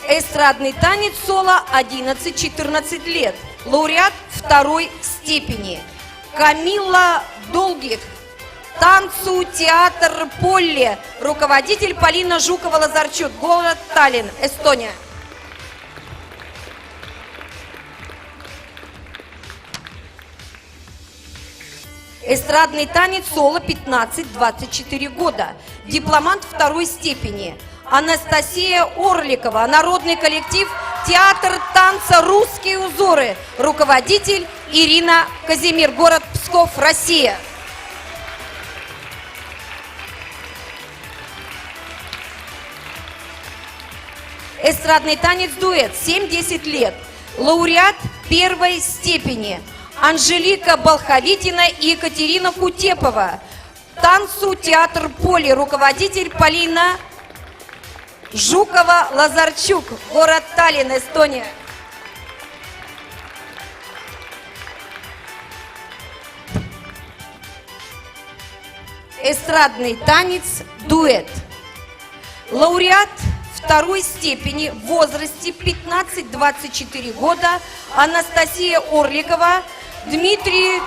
Эстрадный танец соло 11-14 лет. Лауреат второй степени Камила Долгих, танцу театр «Поле», руководитель Полина Жукова-Лазарчук, город Таллин, Эстония. Эстрадный танец соло 15-24 года. Дипломант второй степени Анастасия Орликова, народный коллектив театр танца «Русские узоры», руководитель Ирина Казимир, город Псков, Россия. Эстрадный танец дуэт 7-10 лет. Лауреат первой степени Анжелика Балховитина и Екатерина Кутепова, танцу театр «Поле», руководитель Полина Жукова-Лазарчук, город Таллин, Эстония. Эстрадный танец дуэт. Лауреат второй степени в возрасте 15-24 года Анастасия Орликова, Дмитрий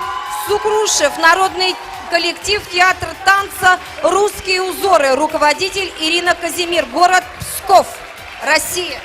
Сукрушев, народный коллектив театр танца «Русские узоры», руководитель Ирина Казимир, город Псков, Россия.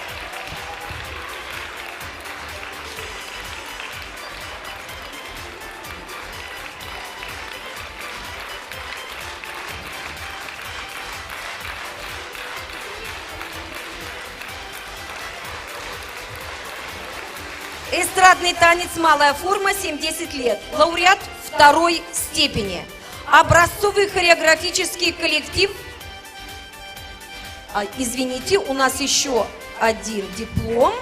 Эстрадный танец «Малая форма» 7-10 лет. Лауреат второй степени. Образцовый хореографический коллектив. Извините, у нас еще один диплом.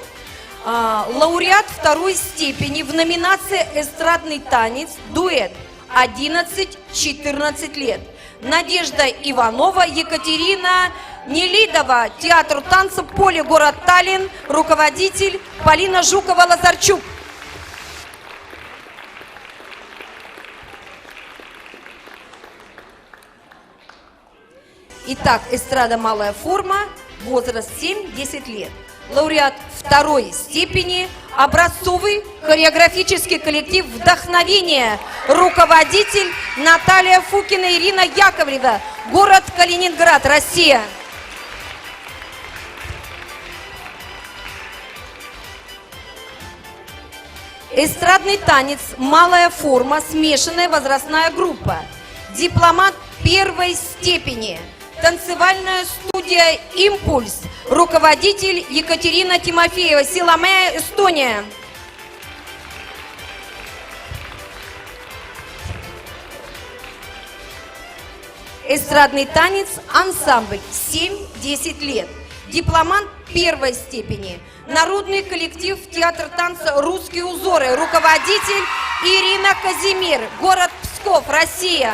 Лауреат второй степени в номинации «Эстрадный танец» дуэт 11-14 лет. Надежда Иванова, Екатерина Нелидова, театр танца «Поле», город Таллин, руководитель Полина Жукова-Лазарчук. Итак, эстрада «Малая форма», возраст 7-10 лет. Лауреат второй степени, образцовый хореографический коллектив «Вдохновение», руководитель Наталья Фукина, Ирина Яковлева, город Калининград, Россия. Эстрадный танец «Малая форма», смешанная возрастная группа. Дипломат первой степени. Танцевальная студия «Импульс», руководитель Екатерина Тимофеева, Силамяя, Эстония. Эстрадный танец ансамбль 7-10 лет. Дипломант первой степени. Народный коллектив театр танца «Русские узоры», руководитель Ирина Казимир, город Псков, Россия.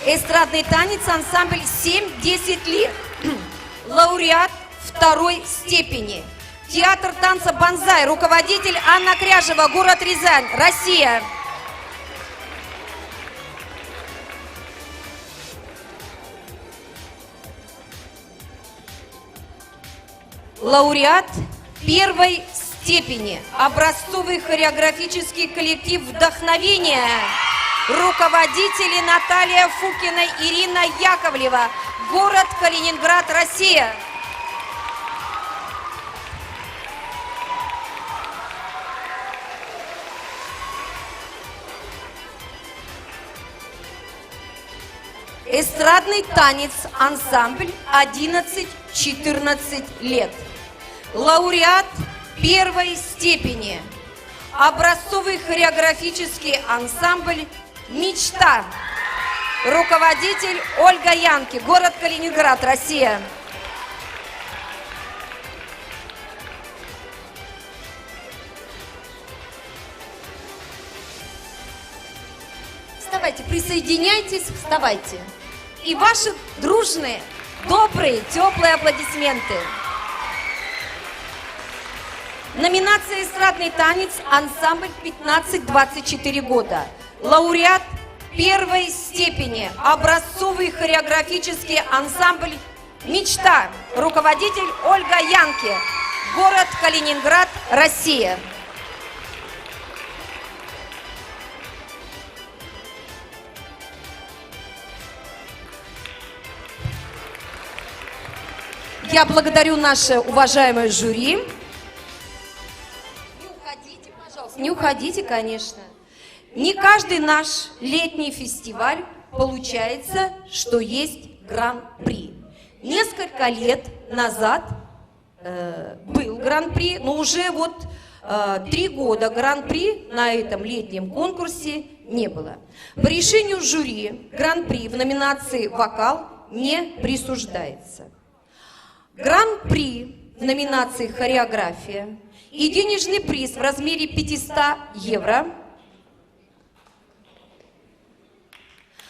Эстрадный танец ансамбль 7-10 лет. Лауреат второй степени. Театр танца «Бонсай», руководитель Анна Кряжева, город Рязань, Россия. Лауреат первой степени образцовый хореографический коллектив «Вдохновение», руководители Наталья Фукина, Ирина Яковлева, город Калининград, Россия. Эстрадный танец ансамбль 11-14 лет. Лауреат первой степени. Образцовый хореографический ансамбль «Мечта». Руководитель Ольга Янки, город Калининград, Россия. Вставайте, присоединяйтесь, вставайте. И ваши дружные, добрые, теплые аплодисменты. Номинация «Эстрадный танец», ансамбль 15-24 года. Лауреат первой степени, образцовый хореографический ансамбль «Мечта». Руководитель Ольга Янки, город Калининград, Россия. Я благодарю наше уважаемое жюри. Не уходите, пожалуйста. Не уходите, конечно. Не каждый наш летний фестиваль получается, что есть гран-при. Несколько лет назад был гран-при, но уже вот 3 года гран-при на этом летнем конкурсе не было. По решению жюри гран-при в номинации «Вокал» не присуждается. Гран-при в номинации «Хореография» и денежный приз в размере 500 евро.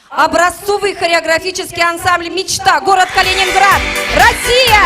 Образцовый хореографический ансамбль «Мечта», город Калининград, Россия!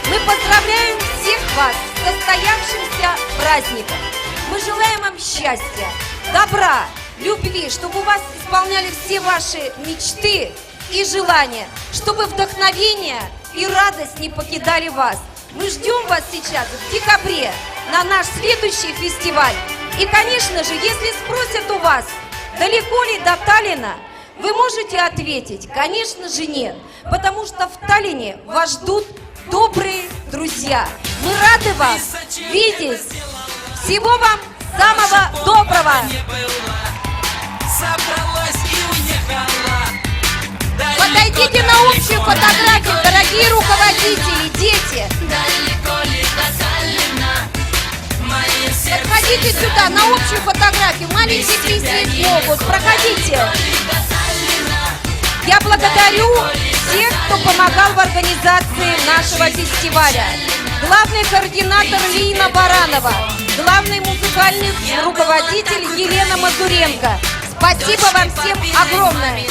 Мы поздравляем всех вас с состоявшимся праздником. Мы желаем вам счастья, добра, любви, чтобы у вас исполняли все ваши мечты и желания, чтобы вдохновение и радость не покидали вас. Мы ждем вас сейчас в декабре на наш следующий фестиваль. И, конечно же, если спросят у вас, далеко ли до Таллина, вы можете ответить, конечно же, нет, потому что в Таллине вас ждут добрые друзья. Мы рады вас видеть. Всего вам самого доброго. Подойдите на общую фотографию, дорогие руководители, дети. Подходите сюда на общую фотографию. Маленькие дети могут. Проходите. Я благодарю всех, кто помогал в организации нашего фестиваля. Главный координатор Лина Баранова, главный музыкальный руководитель Елена Мазуренко. Спасибо вам всем огромное.